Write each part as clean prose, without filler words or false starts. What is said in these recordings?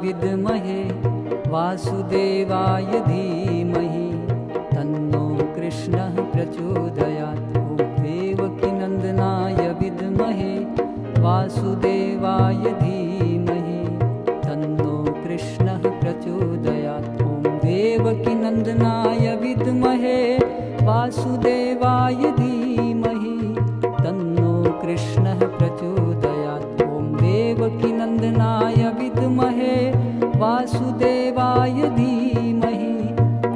विद्महे वासुदेवाय धीमहि तन्नो कृष्णः प्रचोदयात्। ॐ देवकीनन्दनाय विद्महे वासुदेवाय धीमहि तन्नो कृष्णः प्रचोदयात्। ॐ देवकीनन्दनाय विद्महे वासुदेवाय धीमहि तन्नो कृष्णः प्रचोदयात्। ॐ देवकीनन्दनाय विद्महे वासुदेवाय धीमहि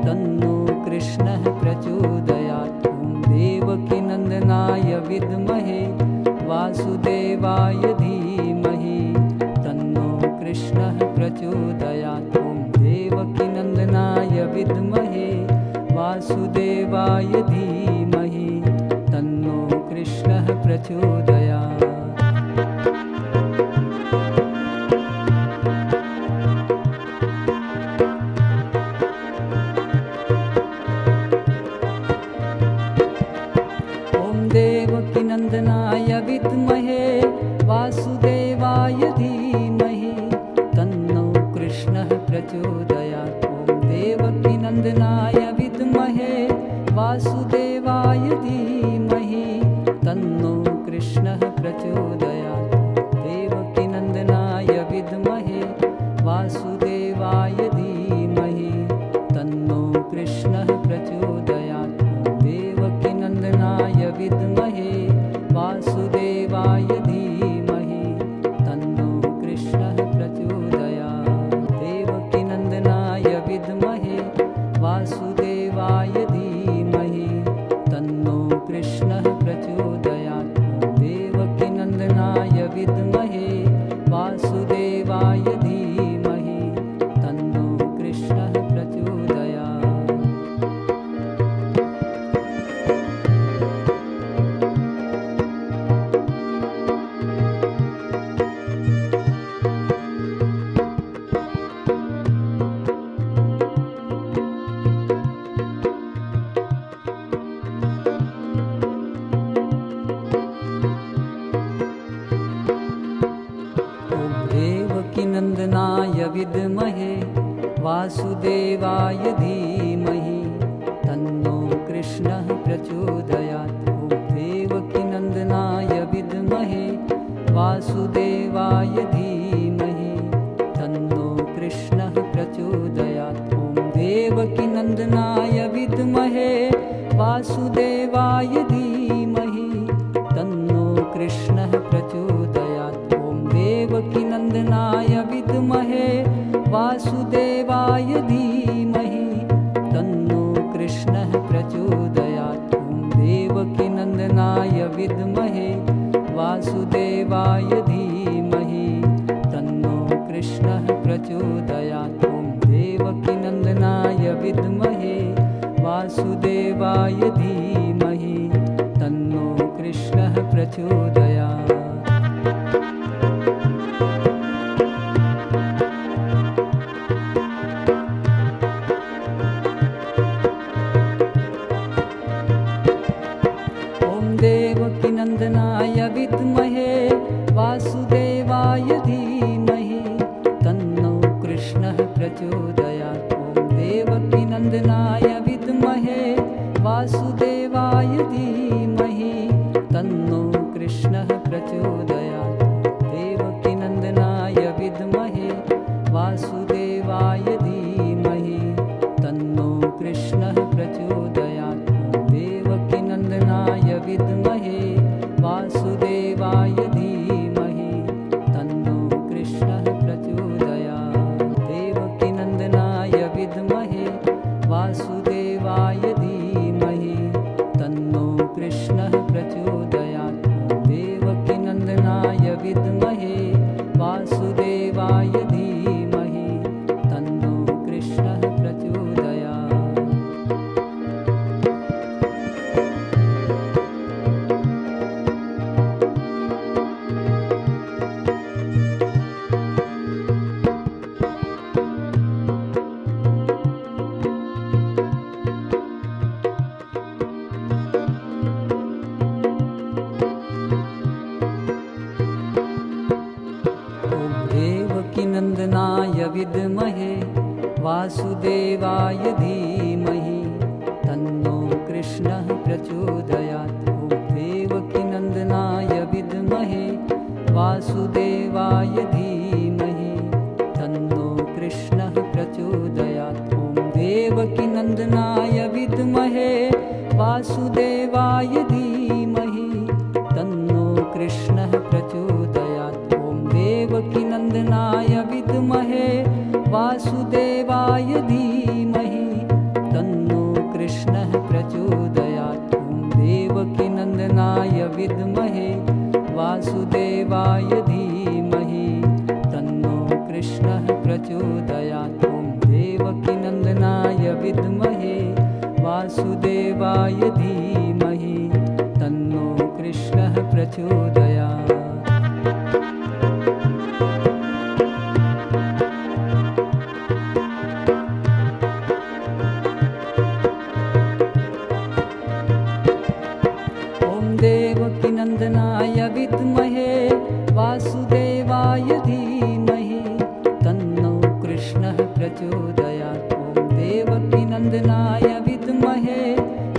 तन्नो कृष्णः प्रचोदयात्। ॐ देवकीनन्दनाय विद्महे वासुदेवाय धीमहि तन्नो कृष्णः प्रचोदयात्। ॐ देवकीनन्दनाय विद्महे वासुदेवाय धीमहि तन्नो कृष्णः प्रचोदयात्। देवकीनन्दनाय विद्महे वासुदेवाय धीमहि तन्नो कृष्णः प्रचोदयात्। ॐ देवकीनन्दनाय विद्महे वासुदेवाय धीमहि तन्नो कृष्णः प्रचोदयात्। देवकीनन्दनाय विद्महे वासुदेवाय धीमहि तन्नो कृष्णः प्रचोदयात्। देवकीनन्दनाय विद्महे वासुदेवाय धीमहि तन्नो कृष्णः प्रचोदयात्। देवकीनन्दनाय विद्महे वासुदेवाय धीमहि तन्नो कृष्णः प्रचोदयात्। देवकीनन्दनाय विद्महे वासुदेवाय धीमहि तन्नो कृष्णः प्रचोदयात्। देवकीनन्दनाय विद्महे वासुदेवाय धीमहि तन्नो कृष्णः प्रचोदयात्। ॐ देवकीनन्दनाय विद्महे वासुदेवाय धीमहि तन्नो कृष्णः प्रचोदयात्। ॐ देवकीनन्दनाय विद्महे वासुदेवाय धीमहि तन्नो कृष्णः प्रचोदयात्। ॐ देवकीनन्दनाय विद्महे वासुदेवाय धीमहि तन्नो कृष्णः प्रचोदयात्। ॐ देवकीनन्दनाय विद्महे वासुदेवाय धीमहि तन्नो कृष्णः प्रचोदयात्। ॐ देवकीनन्दनाय विद्महे वासुदेवाय धीमहि तन्नो कृष्णः प्रचोदयात्। देवकीनन्दनाय विद्महे वासुदेवाय धीमहि तन्नो कृष्णः प्रचोदयात्। ॐ देवकीनन्दनाय विद्महे वासुदेवाय धीमहि तन्नो कृष्णः प्रचोदयात्। देवकीनन्दनाय विद्महे वासुदेवाय धीमहि तन्नो कृष्णः प्रचोदयात्। देवकीनन्दनाय विद्महे वासुदेवाय धीमहि तन्नो कृष्णः प्रचोदयात्। देवकीनन्दनाय विद्महे वासुदेवाय धीमहि तन्नो कृष्णः प्रचोदयात्। देवकीनन्दनाय विद्महे वासुदेवाय धीमहि तन्नो कृष्णः प्रचोदयात्। वासुदेवाय धीमहि तन्नो कृष्णः प्रचोदयात्। ॐ देवकीनन्दनाय विद्महे वासुदेवाय धीमहि तन्नो कृष्णः प्रचोदयात्। ॐ देवकीनन्दनाय विद्महे वासुदेवाय धीमहि तन्नो कृष्णः प्रचोदयात्। ॐ देवकीनन्दनाय विद्महे वासुदेवाय धीमहि तन्नो कृष्णः प्रचोदयात्। ॐ देवकीनन्दनाय विद्महे वासुदेवाय धीमहि तन्नो कृष्णः प्रचोदयात्। ॐ देवकीनन्दनाय विद्महे वासुदेवाय धीमहि तन्नो कृष्णः प्रचोदयात्। देवकीनन्दनाय विद्महे वासुदेवाय धीमहि तन्नो कृष्णः प्रचोदयात्। ॐ देवकीनन्दनाय विद्महे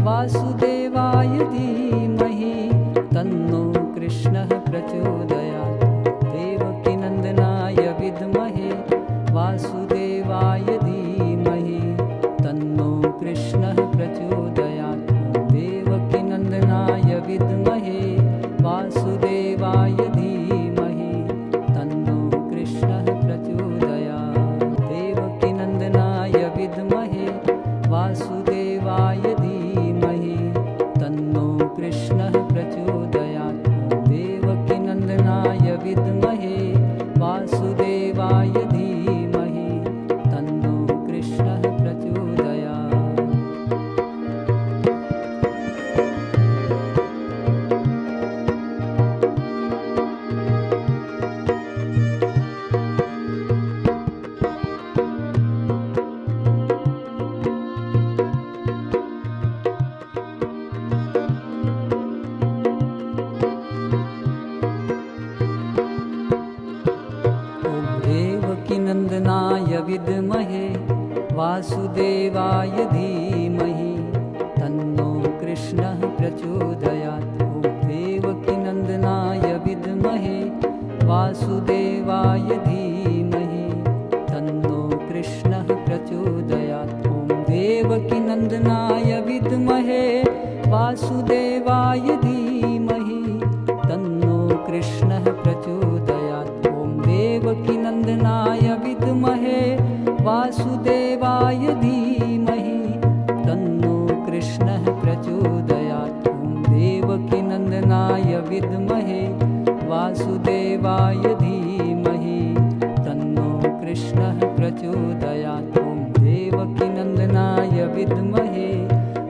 वासुदेवाय धीमहि तन्नो कृष्णः प्रचोदयात्। देवकीनन्दनाय विद्महे वासुदेवाय धीमहि तन्नो कृष्णः प्रचोदयात्। देवकीनन्दनाय विद्महे वासुदेवाय धीमहि तन्नो कृष्णः प्रचोदयात्। देवकीनन्दनाय विद्महे वासुदेवाय धीमहि तन्नो कृष्णः प्रचोदयात्। देवकीनन्दनाय विद्महे वासुदेवाय धीमहि तन्नो कृष्णः प्रचोदयात्। देवकीनन्दनाय विद्महे वासुदेवाय धीमहि तन्नो कृष्णः प्रचोदयात्। ॐ देवकीनन्दनाय विद्महे वासुदेवाय धीमहि तन्नो कृष्णः प्रचोदयात्। ॐ देवकीनन्दनाय विद्महे वासुदेवाय धीमहि तन्नो कृष्णः प्रचोदयात्। ॐ देवकीनन्दनाय विद्महे वासुदेवाय धीमहि तन्नो कृष्णः प्रचोदयात्। ॐ देवकीनन्दनाय विद्महे वासुदेवाय धीमहि तन्नो कृष्णः प्रचोदयात्। ॐ देवकीनन्दनाय विद्महे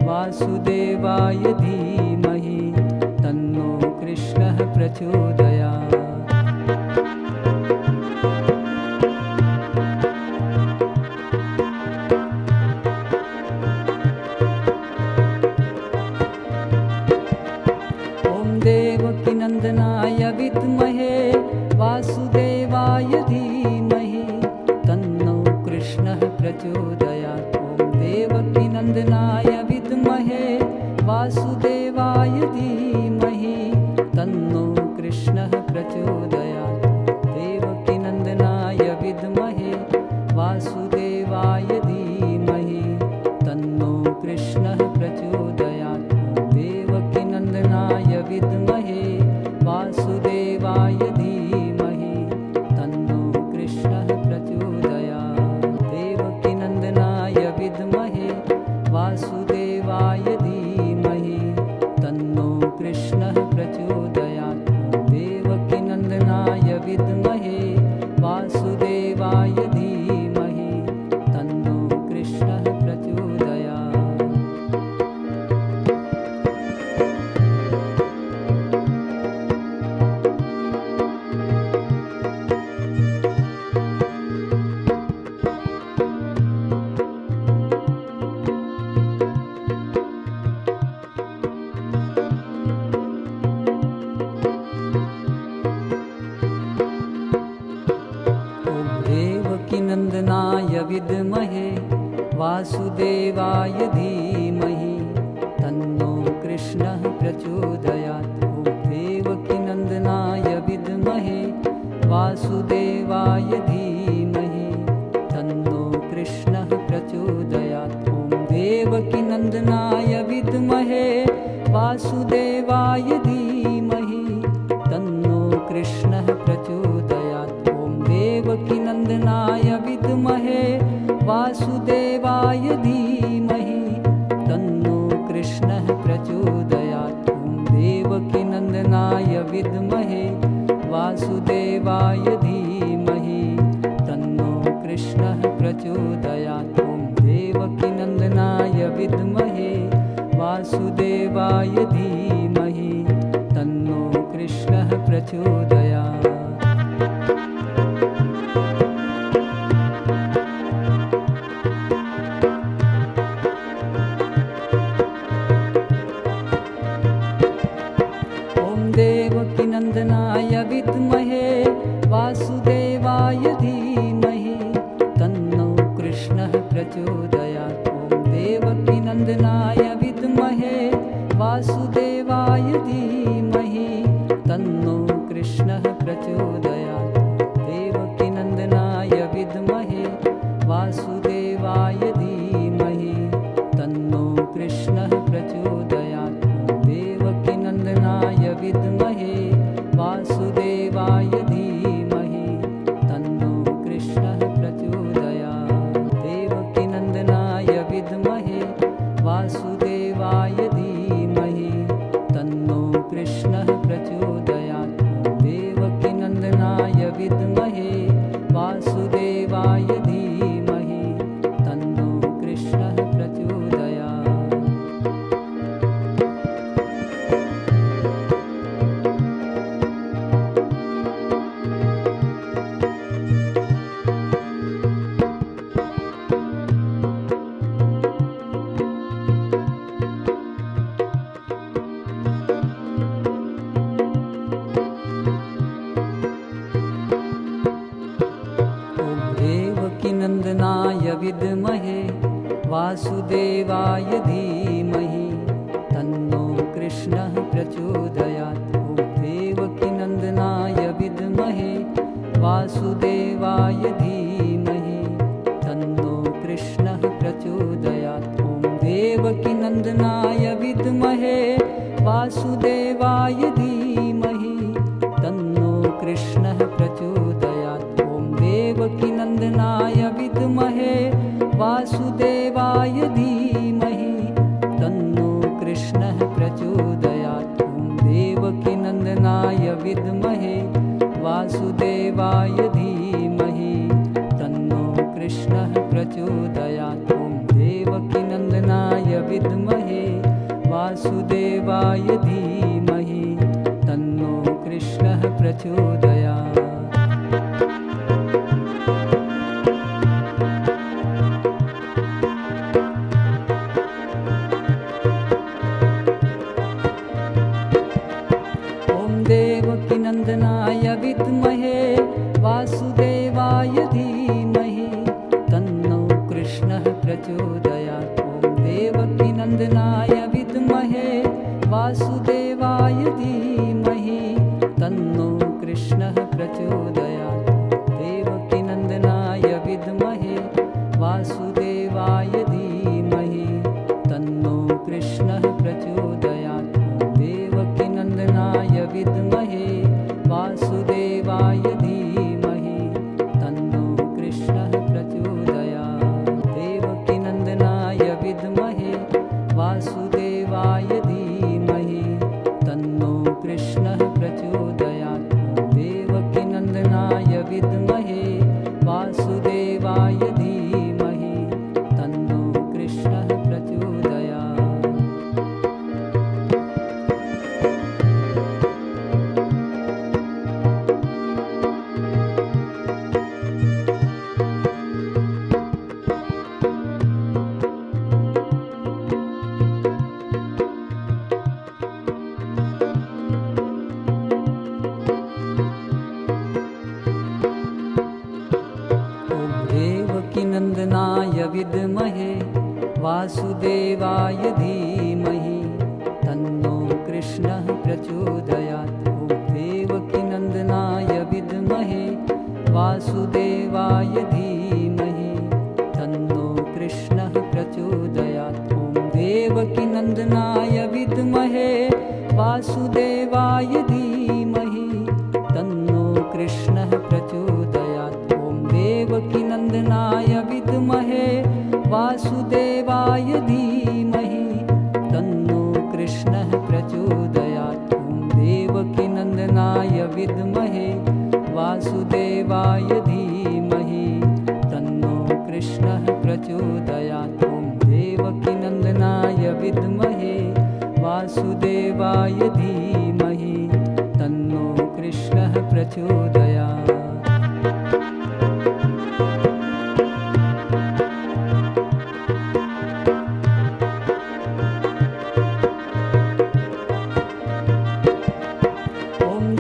वासुदेवाय धीमहि तन्नो कृष्णः प्रचोदयात्। देवकीनन्दनाय विद्महे वासुदेवाय धीमहि तन्नो कृष्णः प्रचोदयात्। ॐ देवकीनन्दनाय विद्महे वासुदेवाय धीमहि तन्नो कृष्णः प्रचोदयात्। देवकीनन्दनाय विद्महे वासुदेवाय धीमहि तन्नो कृष्णः प्रचोदयात्। देवकीनन्दनाय विद्महे वासुदेवाय धीमहि तन्नो कृष्णः प्रचोदयात्। देवकीनन्दनाय विद्महे वासुदेवाय धीमहि तन्नो कृष्णः प्रचोदयात्। देवकीनन्दनाय विद्महे वासुदेवाय धीमहि तन्नो कृष्णः प्रचोदयात्। वासुदेवाय धीमहि तन्नो कृष्णः प्रचोदयात्। ॐ देवकीनन्दनाय विद्महे वासुदेवाय धीमहि तन्नो कृष्णः प्रचोदयात्। ॐ देवकीनन्दनाय विद्महे वासुदेवाय धीमहि तन्नो कृष्णः प्रचोदयात्। ॐ देवकीनन्दनाय विद्महे वासुदेवाय धीमहि तन्नो कृष्णः प्रचोदयात्। ॐ देवकीनन्दनाय विद्महे वासुदेवाय धीमहि तन्नो कृष्णः प्रचोदयात्। ॐ देवकीनन्दनाय विद्महे वासुदेवाय धीमहि तन्नो कृष्णः प्रचोदयात्। देवकीनन्दनाय विद्महे वासुदेवाय धीमहि तन्नो कृष्णः प्रचोदयात्। ॐ देवकीनन्दनाय विद्महे वासुदेवाय धीमहि तन्नो कृष्णः प्रचोदयात्। देवकीनन्दनाय विद्महे वासुदेवाय धीमहि तन्नो कृष्णः प्रचोदयात्। देवकीनन्दनाय विद्महे वासुदेवाय धीमहि तन्नो कृष्णः प्रचोदयात्। देवकीनन्दनाय विद्महे वासुदेवाय धीमहि तन्नो कृष्णः प्रचोदयात्। देवकीनन्दनाय विद्महे वासुदेवाय धीमहि तन्नो कृष्णः प्रचोदयात्। देवकीनन्दनाय विद्महे वासुदेवाय धीमहि तन्नो कृष्णः प्रचोदयात्। ॐ देवकीनन्दनाय विद्महे वासुदेवाय धीमहि तन्नो कृष्णः प्रचोदयात्। ॐ देवकीनन्दनाय विद्महे वासुदेवाय धीमहि तन्नो कृष्णः प्रचोदयात्। ॐ देवकीनन्दनाय विद्महे वासुदेवाय धीमहि तन्नो कृष्णः प्रचोदयात्। ॐ देवकीनन्दनाय विद्महे वासुदेवाय धीमहि तन्नो कृष्णः प्रचोदयात्। ॐ देवकीनन्दनाय विद्महे वासुदेवाय धीमहि तन्नो कृष्णः प्रचोदयात्। देवकीनन्दनाय विद्महे वासुदेवाय धीमहि तन्नो कृष्णः प्रचोदयात्। ॐ देवकीनन्दनाय विद्महे वासुदेवाय धीमहि तन्नो कृष्णः प्रचोदयात्। देवकीनन्दनाय विद्महे वासुदेवाय धीमहि तन्नो कृष्णः प्रचोदयात्। देवकीनन्दनाय विद्महे वासुदेवाय धीमहि तन्नो कृष्णः प्रचोदयात्। देवकीनन्दनाय विद्महे वासुदेवाय धीमहि तन्नो कृष्णः वासुदेवाय धीमहि तन्नो कृष्णः प्रचोदयात्। ॐ देवकीनन्दनाय विद्महे वासुदेवाय धीमहि तन्नो कृष्णः प्रचोदयात्। ॐ देवकीनन्दनाय विद्महे वासुदेवाय धीमहि तन्नो कृष्णः प्रचोदयात्। ॐ देवकीनन्दनाय विद्महे वासुदेवाय धीमहि तन्नो कृष्णः प्रचोदयात्। ॐ देवकीनन्दनाय विद्महे वासुदेवाय धीमहि तन्नो कृष्णः प्रचोदयात्। ॐ देवकीनन्दनाय विद्महे वासुदेवाय धीमहि तन्नो कृष्णः प्रचोदयात्।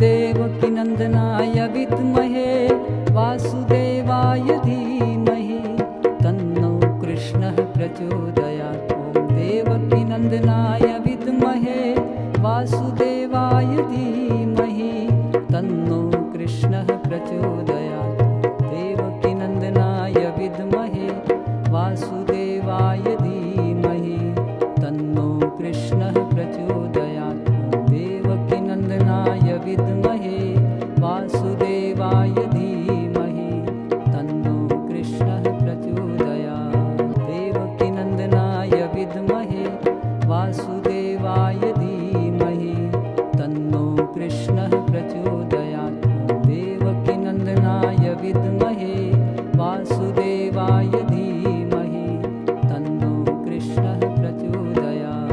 देवकीनन्दनाय विद्महे वासुदेवाय धीमहि तन्नो कृष्णः प्रचोदयात्। ॐ देवकीनन्दनाय विद्महे वासुदेवाय धीमहि तन्नो कृष्णः प्रचोदयात्। देवकीनन्दनाय विद्महे वासुदेवाय धीमहि तन्नो कृष्णः प्रचोदयात्। देवकीनन्दनाय विद्महे वासुदेवाय धीमहि तन्नो कृष्णः प्रचोदयात्। देवकीनन्दनाय विद्महे वासुदेवाय धीमहि तन्नो कृष्णः प्रचोदयात्। देवकीनन्दनाय विद्महे वासुदेवाय धीमहि तन्नो कृष्णः प्रचोदयात्।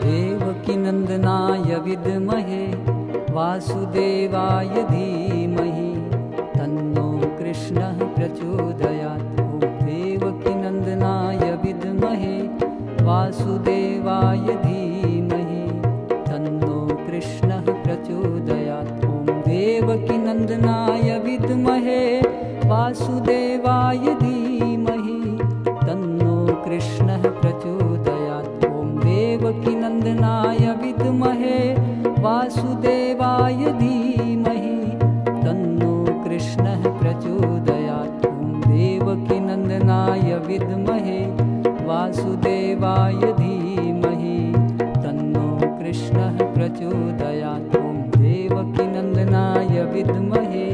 देवकीनन्दनाय विद्महे वासुदेवाय धीमहि तन्नो कृष्णः प्रचोदयात्। ॐ देवकीनन्दनाय विद्महे वासुदेवाय धीमहि तन्नो कृष्णः प्रचोदयात्। ॐ देवकीनन्दनाय विद्महे वासुदेवाय धीमहि तन्नो कृष्णः प्रचोदयात्। ॐ देवकीनन्दनाय विद्महे वासुदेवाय धीमहि तन्नो कृष्णः प्रचोदयात्। ॐ देवकीनन्दनाय विद्महे वासुदेवाय धीमहि तन्नो कृष्णः प्रचोदयात्। ॐ देवकीनन्दनाय विद्महे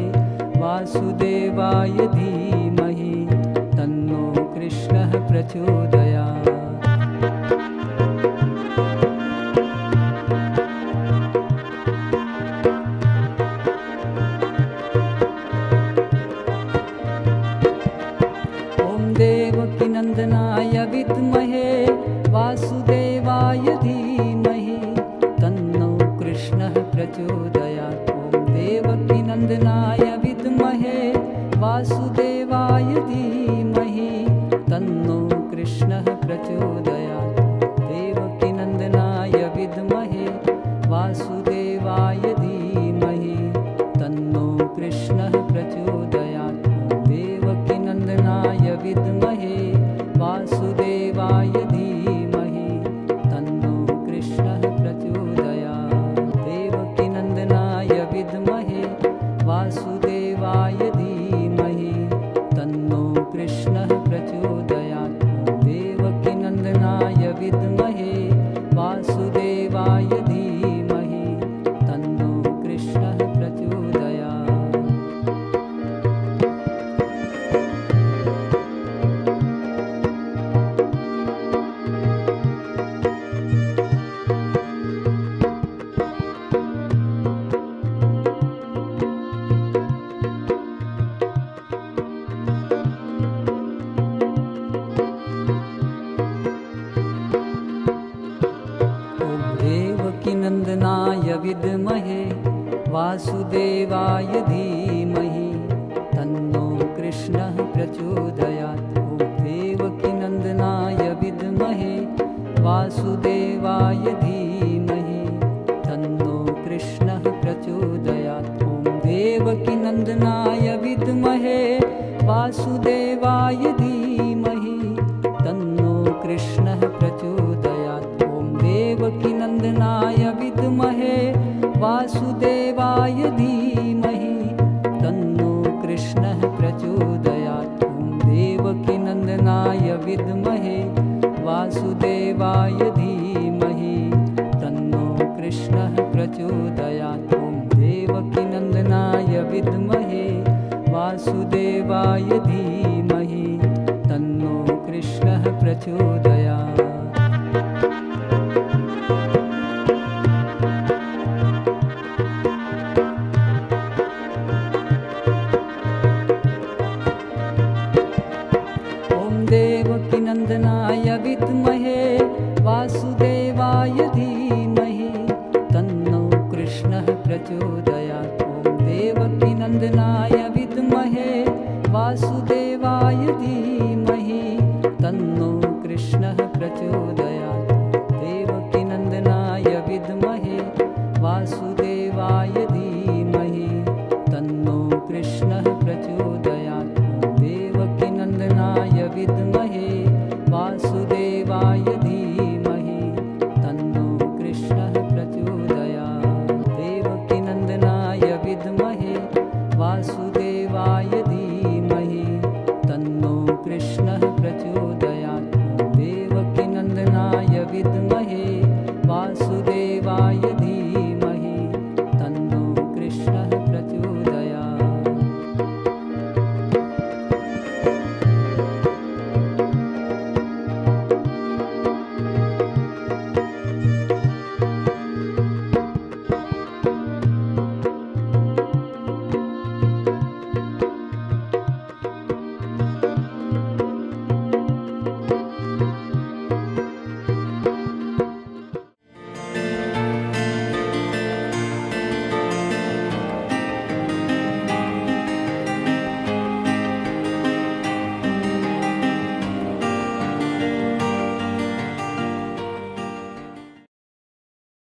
वासुदेवाय धीमहि तन्नो कृष्णः प्रचोदयात्। देवकीनन्दनाय विद्महे वासुदेवाय धीमहि तन्नो कृष्णः प्रचोदयात्। ॐ देवकीनन्दनाय विद्महे वासुदेवाय धीमहि तन्नो कृष्णः प्रचोदयात्। देवकीनन्दनाय विद्महे वासुदेवाय धीमहि तन्नो कृष्णः प्रचोदयात्। देवकीनन्दनाय विद्महे वासु वासुदेवाय धीमहि तन्नो कृष्णः प्रचोदयात्। ॐ देवकीनन्दनाय विद्महे वासुदेवाय धीमहि तन्नो कृष्णः प्रचोदयात्। ॐ देवकीनन्दनाय विद्महे वासुदेवाय धीमहि तन्नो कृष्णः प्रचोदयात्। ॐ देवकीनन्दनाय विद्महे वासुदेवाय धीमहि तन्नो कृष्णः प्रचोदयात्। ॐ देवकीनन्दनाय विद्महे वासुदेवाय धीमहि तन्नो कृष्णः प्रचोदयात्। ॐ देवकीनन्दनाय विद्महे वासुदेवाय धीमहि तन्नो कृष्णः प्रचोदयात्। देवकीनन्दनाय विद्महे वासुदेवाय धीमहि तन्नो कृष्णः प्रचोदयात्। ॐ देवकीनन्दनाय विद्महे वासुदेवाय धीमहि